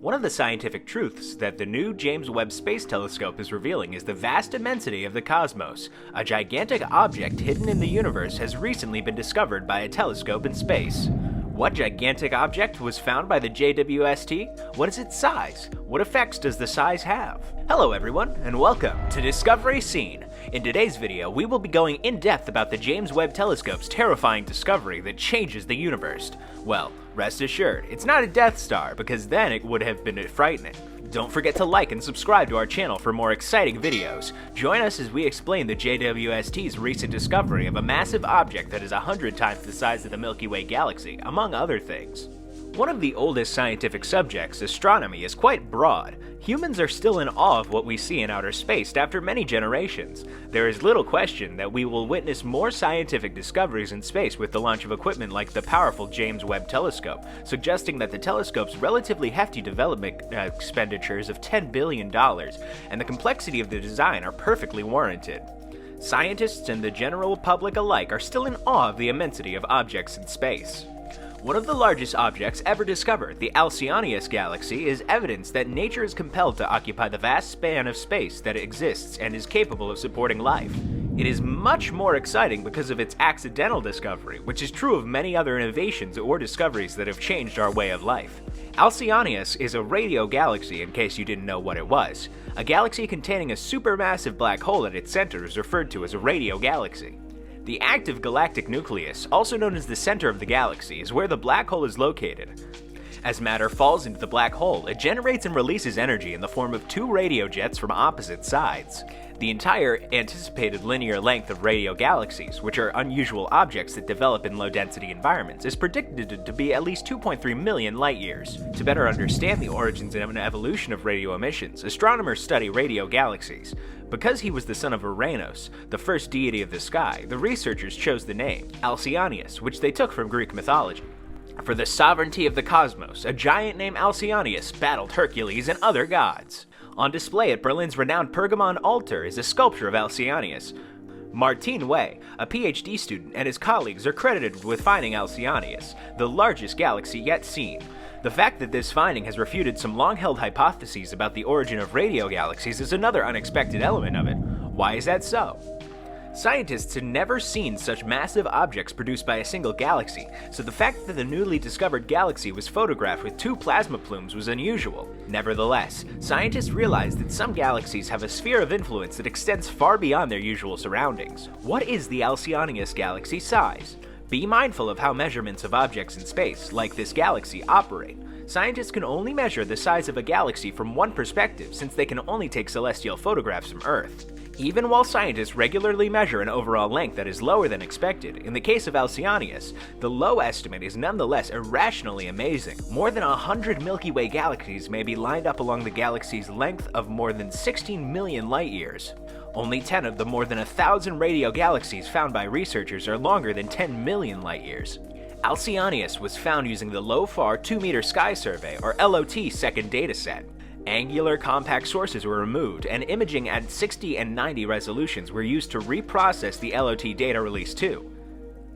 One of the scientific truths that the new James Webb Space Telescope is revealing is the vast immensity of the cosmos. A gigantic object hidden in the universe has recently been discovered by a telescope in space. What gigantic object was found by the JWST? What is its size? What effects does the size have? Hello everyone, and welcome to Discovery Scene. In today's video, we will be going in depth about the James Webb Telescope's terrifying discovery that changes the universe. Well, rest assured, it's not a Death Star, because then it would have been frightening. Don't forget to like and subscribe to our channel for more exciting videos. Join us as we explain the JWST's recent discovery of a massive object that is 100 times the size of the Milky Way galaxy, among other things. One of the oldest scientific subjects, astronomy, is quite broad. Humans are still in awe of what we see in outer space after many generations. There is little question that we will witness more scientific discoveries in space with the launch of equipment like the powerful James Webb Telescope, suggesting that the telescope's relatively hefty development expenditures of $10 billion and the complexity of the design are perfectly warranted. Scientists and the general public alike are still in awe of the immensity of objects in space. One of the largest objects ever discovered, the Alcyoneus galaxy, is evidence that nature is compelled to occupy the vast span of space that exists and is capable of supporting life. It is much more exciting because of its accidental discovery, which is true of many other innovations or discoveries that have changed our way of life. Alcyoneus is a radio galaxy, in case you didn't know what it was. A galaxy containing a supermassive black hole at its center is referred to as a radio galaxy. The active galactic nucleus, also known as the center of the galaxy, is where the black hole is located. As matter falls into the black hole, it generates and releases energy in the form of two radio jets from opposite sides. The entire anticipated linear length of radio galaxies, which are unusual objects that develop in low-density environments, is predicted to be at least 2.3 million light-years. To better understand the origins and evolution of radio emissions, astronomers study radio galaxies. Because he was the son of Uranos, the first deity of the sky, the researchers chose the name Alcyoneus, which they took from Greek mythology. For the sovereignty of the cosmos, a giant named Alcyoneus battled Hercules and other gods. On display at Berlin's renowned Pergamon altar is a sculpture of Alcyoneus. Martin Way, a PhD student, and his colleagues are credited with finding Alcyoneus, the largest galaxy yet seen. The fact that this finding has refuted some long-held hypotheses about the origin of radio galaxies is another unexpected element of it. Why is that so? Scientists had never seen such massive objects produced by a single galaxy, so the fact that the newly discovered galaxy was photographed with two plasma plumes was unusual. Nevertheless, scientists realized that some galaxies have a sphere of influence that extends far beyond their usual surroundings. What is the Alcyoneus galaxy size? Be mindful of how measurements of objects in space, like this galaxy, operate. Scientists can only measure the size of a galaxy from one perspective since they can only take celestial photographs from Earth. Even while scientists regularly measure an overall length that is lower than expected, in the case of Alcyoneus, the low estimate is nonetheless irrationally amazing. More than 100 Milky Way galaxies may be lined up along the galaxy's length of more than 16 million light-years. Only 10 of the more than 1,000 radio galaxies found by researchers are longer than 10 million light-years. Alcyoneus was found using the LOFAR 2-meter sky survey, or LOT, second dataset. Angular compact sources were removed, and imaging at 60 and 90 resolutions were used to reprocess the LOT data released too.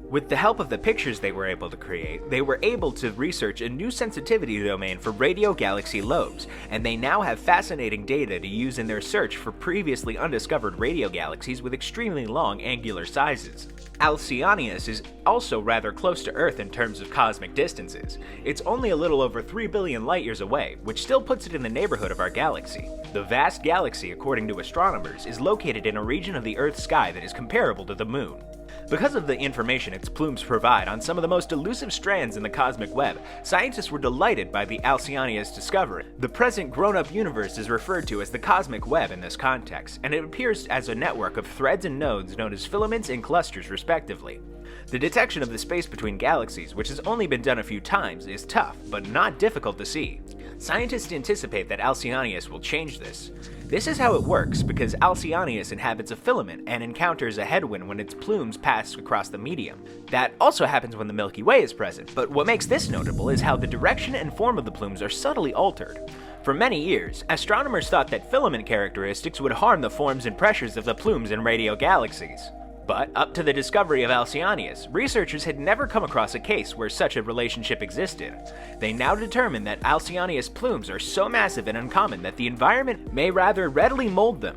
With the help of the pictures they were able to create, they were able to research a new sensitivity domain for radio galaxy lobes, and they now have fascinating data to use in their search for previously undiscovered radio galaxies with extremely long angular sizes. Alcyoneus is also rather close to Earth in terms of cosmic distances. It's only a little over 3 billion light-years away, which still puts it in the neighborhood of our galaxy. The vast galaxy, according to astronomers, is located in a region of the Earth's sky that is comparable to the Moon. Because of the information its plumes provide on some of the most elusive strands in the cosmic web, scientists were delighted by the Alcyoneus discovery. The present grown-up universe is referred to as the cosmic web in this context, and it appears as a network of threads and nodes known as filaments and clusters respectively. The detection of the space between galaxies, which has only been done a few times, is tough, but not difficult to see. Scientists anticipate that Alcyoneus will change this. This is how it works because Alcyoneus inhabits a filament and encounters a headwind when its plumes pass across the medium. That also happens when the Milky Way is present, but what makes this notable is how the direction and form of the plumes are subtly altered. For many years, astronomers thought that filament characteristics would harm the forms and pressures of the plumes in radio galaxies. But up to the discovery of Alcyonius, researchers had never come across a case where such a relationship existed. They now determined that Alcyonius plumes are so massive and uncommon that the environment may rather readily mold them.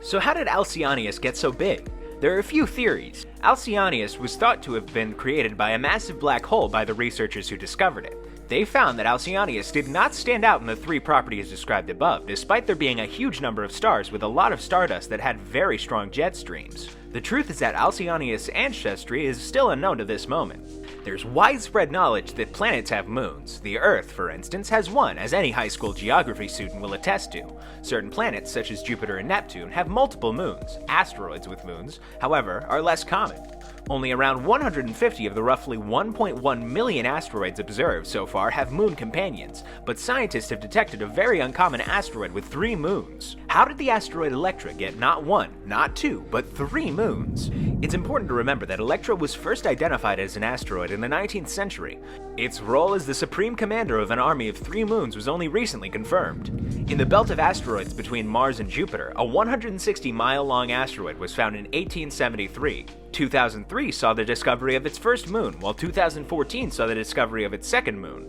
So how did Alcyonius get so big? There are a few theories. Alcyonius was thought to have been created by a massive black hole by the researchers who discovered it. They found that Alcyonius did not stand out in the three properties described above, despite there being a huge number of stars with a lot of stardust that had very strong jet streams. The truth is that Alcyonius' ancestry is still unknown to this moment. There's widespread knowledge that planets have moons. The Earth, for instance, has one, as any high school geography student will attest to. Certain planets, such as Jupiter and Neptune, have multiple moons. Asteroids with moons, however, are less common. Only around 150 of the roughly 1.1 million asteroids observed so far have moon companions, but scientists have detected a very uncommon asteroid with 3 moons. How did the asteroid Electra get not 1, not 2, but 3 moons? It's important to remember that Electra was first identified as an asteroid in the 19th century. Its role as the supreme commander of an army of 3 moons was only recently confirmed. In the belt of asteroids between Mars and Jupiter, a 160-mile-long asteroid was found in 1873. 2003 saw the discovery of its first moon, while 2014 saw the discovery of its second moon.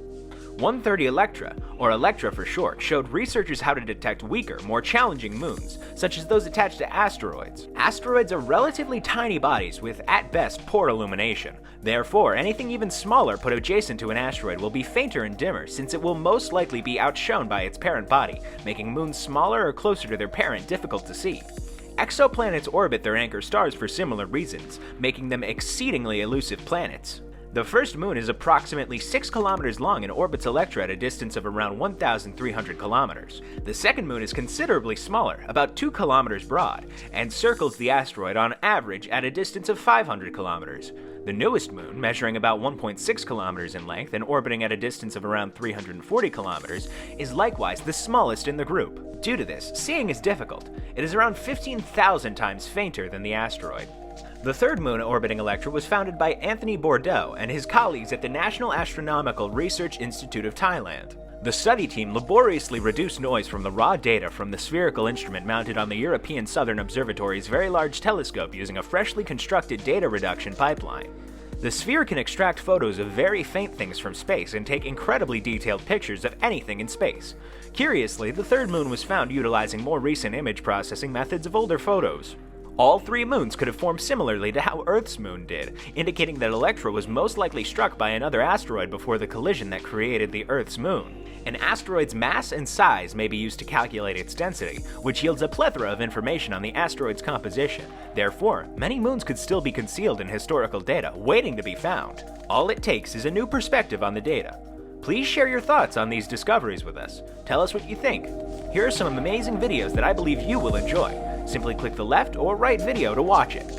130 Electra, or Electra for short, showed researchers how to detect weaker, more challenging moons, such as those attached to asteroids. Asteroids are relatively tiny bodies with, at best, poor illumination. Therefore, anything even smaller put adjacent to an asteroid will be fainter and dimmer, since it will most likely be outshone by its parent body, making moons smaller or closer to their parent difficult to see. Exoplanets orbit their anchor stars for similar reasons, making them exceedingly elusive planets. The first moon is approximately 6 kilometers long and orbits Electra at a distance of around 1,300 kilometers. The second moon is considerably smaller, about 2 kilometers broad, and circles the asteroid on average at a distance of 500 kilometers. The newest moon, measuring about 1.6 kilometers in length and orbiting at a distance of around 340 kilometers, is likewise the smallest in the group. Due to this, seeing is difficult. It is around 15,000 times fainter than the asteroid. The third moon orbiting Electra was founded by Anthony Bordeaux and his colleagues at the National Astronomical Research Institute of Thailand. The study team laboriously reduced noise from the raw data from the spherical instrument mounted on the European Southern Observatory's Very Large Telescope using a freshly constructed data reduction pipeline. The sphere can extract photos of very faint things from space and take incredibly detailed pictures of anything in space. Curiously, the third moon was found utilizing more recent image processing methods of older photos. All 3 moons could have formed similarly to how Earth's moon did, indicating that Electra was most likely struck by another asteroid before the collision that created the Earth's moon. An asteroid's mass and size may be used to calculate its density, which yields a plethora of information on the asteroid's composition. Therefore, many moons could still be concealed in historical data, waiting to be found. All it takes is a new perspective on the data. Please share your thoughts on these discoveries with us. Tell us what you think. Here are some amazing videos that I believe you will enjoy. Simply click the left or right video to watch it.